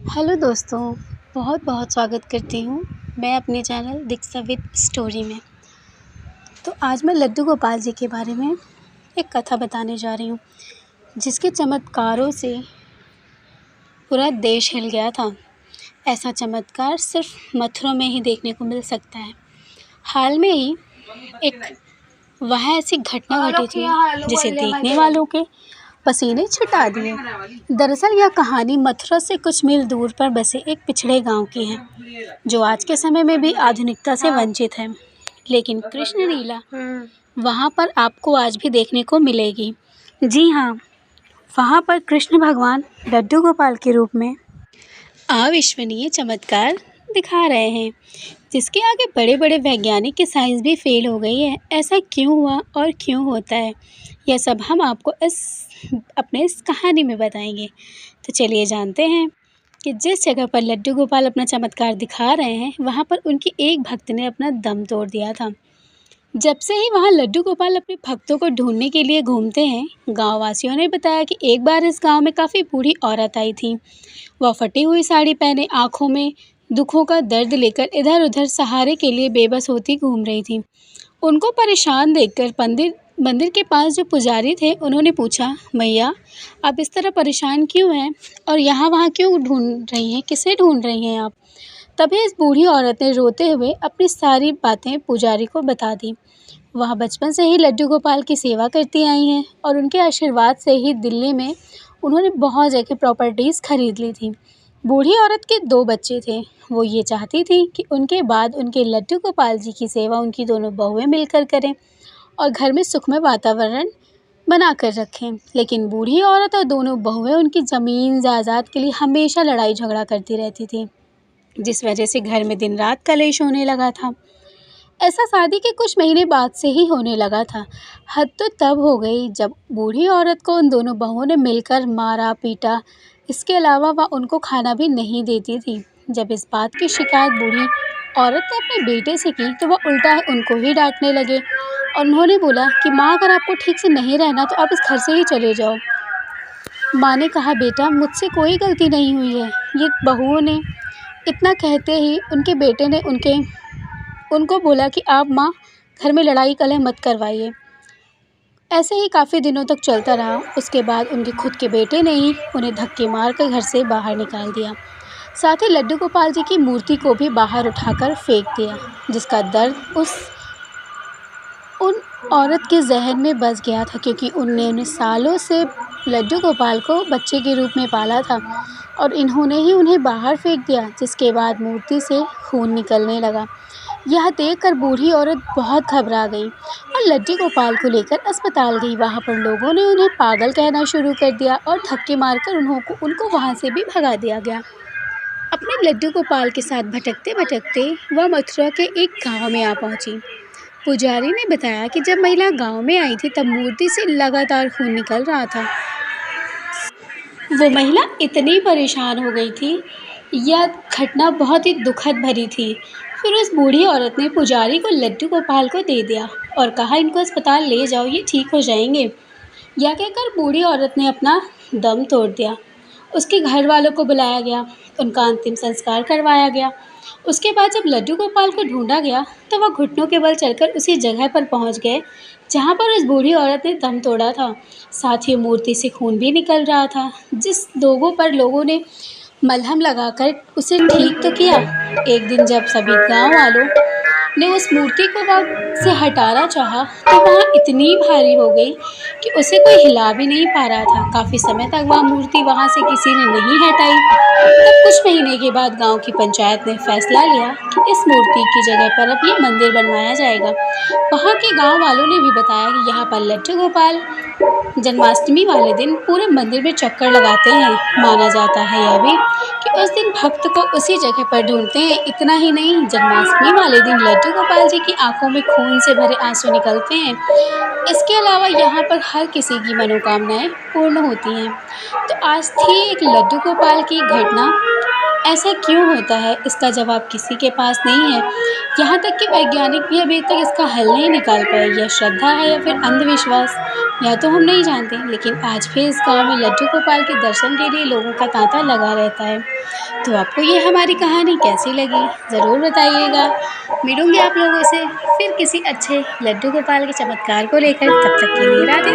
Hello दोस्तों, बहुत बहुत स्वागत करती हूँ मैं अपने चैनल दीक्षा विद स्टोरी में। तो आज मैं लड्डू गोपाल जी के बारे में एक कथा बताने जा रही हूँ, जिसके चमत्कारों से पूरा देश हिल गया था। ऐसा चमत्कार सिर्फ मथुरा में ही देखने को मिल सकता है। हाल में ही एक वहाँ ऐसी घटना घटी थी जिसे देखने वालों के पसीने छुटा दिए। दरअसल यह कहानी मथुरा से कुछ मील दूर पर बसे एक पिछड़े गांव की है, जो आज के समय में भी आधुनिकता से वंचित है। लेकिन कृष्ण लीला वहां पर आपको आज भी देखने को मिलेगी। जी हाँ, वहां पर कृष्ण भगवान लड्डू गोपाल के रूप में अविश्वसनीय चमत्कार दिखा रहे हैं, जिसके आगे बड़े बड़े वैज्ञानिक की साइंस भी फेल हो गई है। ऐसा क्यों हुआ और क्यों होता है, यह सब हम आपको अपने इस कहानी में बताएंगे। तो चलिए जानते हैं कि जिस जगह पर लड्डू गोपाल अपना चमत्कार दिखा रहे हैं, वहाँ पर उनकी एक भक्त ने अपना दम तोड़ दिया था। जब से ही वहाँ लड्डू गोपाल अपने भक्तों को ढूंढने के लिए घूमते हैं, गाँव वासियों ने बताया कि एक बार इस गाँव में काफ़ी बूढ़ी औरत आई थी। वह फटी हुई साड़ी पहने, आँखों में दुखों का दर्द लेकर इधर उधर सहारे के लिए बेबस होती घूम रही थी। उनको परेशान देखकर मंदिर के पास जो पुजारी थे, उन्होंने पूछा, मैया आप इस तरह परेशान क्यों हैं और यहाँ वहाँ क्यों ढूंढ रही हैं, किसे ढूंढ रही हैं आप। तभी इस बूढ़ी औरत ने रोते हुए अपनी सारी बातें पुजारी को बता दी। वह बचपन से ही लड्डू गोपाल की सेवा करती आई हैं और उनके आशीर्वाद से ही दिल्ली में उन्होंने बहुत जगह प्रॉपर्टीज़ खरीद ली थी। बूढ़ी औरत के 2 बच्चे थे। वो ये चाहती थी कि उनके बाद उनके लड्डू गोपाल जी की सेवा उनकी दोनों बहुएं मिलकर करें और घर में सुखमय वातावरण बना कर रखें। लेकिन बूढ़ी औरत और दोनों बहुएं उनकी ज़मीन जायदाद के लिए हमेशा लड़ाई झगड़ा करती रहती थी, जिस वजह से घर में दिन रात कलेश होने लगा था। ऐसा शादी के कुछ महीने बाद से ही होने लगा था। हद तो तब हो गई जब बूढ़ी औरत को उन दोनों बहुओं ने मिलकर मारा पीटा। इसके अलावा वह उनको खाना भी नहीं देती थी। जब इस बात की शिकायत बूढ़ी औरत ने अपने बेटे से की, तो वह उल्टा उनको ही डांटने लगे और उन्होंने बोला कि माँ, अगर आपको ठीक से नहीं रहना तो आप इस घर से ही चले जाओ। माँ ने कहा, बेटा मुझसे कोई गलती नहीं हुई है। ये बहुओं ने इतना कहते ही उनके बेटे ने उनको बोला कि आप माँ घर में लड़ाई कलह मत करवाइए। ऐसे ही काफ़ी दिनों तक चलता रहा। उसके बाद उनके खुद के बेटे ने ही उन्हें धक्के मार कर घर से बाहर निकाल दिया। साथ ही लड्डू गोपाल जी की मूर्ति को भी बाहर उठाकर फेंक दिया, जिसका दर्द उन औरत के जहन में बस गया था, क्योंकि उन्हें सालों से लड्डू गोपाल को बच्चे के रूप में पाला था और इन्होंने ही उन्हें बाहर फेंक दिया, जिसके बाद मूर्ति से खून निकलने लगा। यह देखकर बूढ़ी औरत बहुत घबरा गई और लड्डू गोपाल को लेकर अस्पताल गई। वहाँ पर लोगों ने उन्हें पागल कहना शुरू कर दिया और धक्के मारकर उनको वहाँ से भी भगा दिया गया। अपने लड्डू गोपाल के साथ भटकते भटकते वह मथुरा के एक गांव में आ पहुंची। पुजारी ने बताया कि जब महिला गांव में आई थी, तब मूर्ति से लगातार खून निकल रहा था। वो महिला इतनी परेशान हो गई थी। यह घटना बहुत ही दुखद भरी थी। फिर उस बूढ़ी औरत ने पुजारी को लड्डू गोपाल को दे दिया और कहा, इनको अस्पताल ले जाओ, ये ठीक हो जाएंगे। यह कहकर बूढ़ी औरत ने अपना दम तोड़ दिया। उसके घर वालों को बुलाया गया, उनका अंतिम संस्कार करवाया गया। उसके बाद जब लड्डू गोपाल को ढूंढा गया, तो वह घुटनों के बल चलकर उसी जगह पर पहुंच गए जहां पर उस बूढ़ी औरत ने दम तोड़ा था। साथ ही मूर्ति से खून भी निकल रहा था, जिस लोगों ने मलहम लगाकर उसे ठीक तो किया। एक दिन जब सभी गांव वालों ने उस मूर्ति को वहाँ से हटाना चाहा, तो वह इतनी भारी हो गई कि उसे कोई हिला भी नहीं पा रहा था। काफ़ी समय तक वह मूर्ति वहाँ से किसी ने नहीं हटाई। तब कुछ महीने के बाद गांव की पंचायत ने फैसला लिया कि इस मूर्ति की जगह पर अब ये मंदिर बनवाया जाएगा। वहाँ के गांव वालों ने भी बताया कि यहाँ पर लड्डू गोपाल जन्माष्टमी वाले दिन पूरे मंदिर में चक्कर लगाते हैं। माना जाता है यह भी कि उस दिन भक्त को उसी जगह पर ढूंढते हैं। इतना ही नहीं, जन्माष्टमी वाले दिन लड्डू गोपाल जी की आंखों में खून से भरे आंसू निकलते हैं। इसके अलावा यहाँ पर हर किसी की मनोकामनाएं पूर्ण होती हैं। तो आज थी एक लड्डू गोपाल की घटना, ऐसा क्यों होता है, इसका जवाब किसी के पास नहीं है। यहाँ तक कि वैज्ञानिक भी अभी तक इसका हल नहीं निकाल पाए। यह श्रद्धा है या फिर अंधविश्वास, यह तो हम नहीं जानते। लेकिन आज भी इस गांव में लड्डू गोपाल के दर्शन के लिए लोगों का तांता लगा रहता है। तो आपको ये हमारी कहानी कैसी लगी, ज़रूर बताइएगा। मिलूंगी आप लोगों से फिर किसी अच्छे लड्डू गोपाल के चमत्कार को लेकर। तब तक के लिए राधे।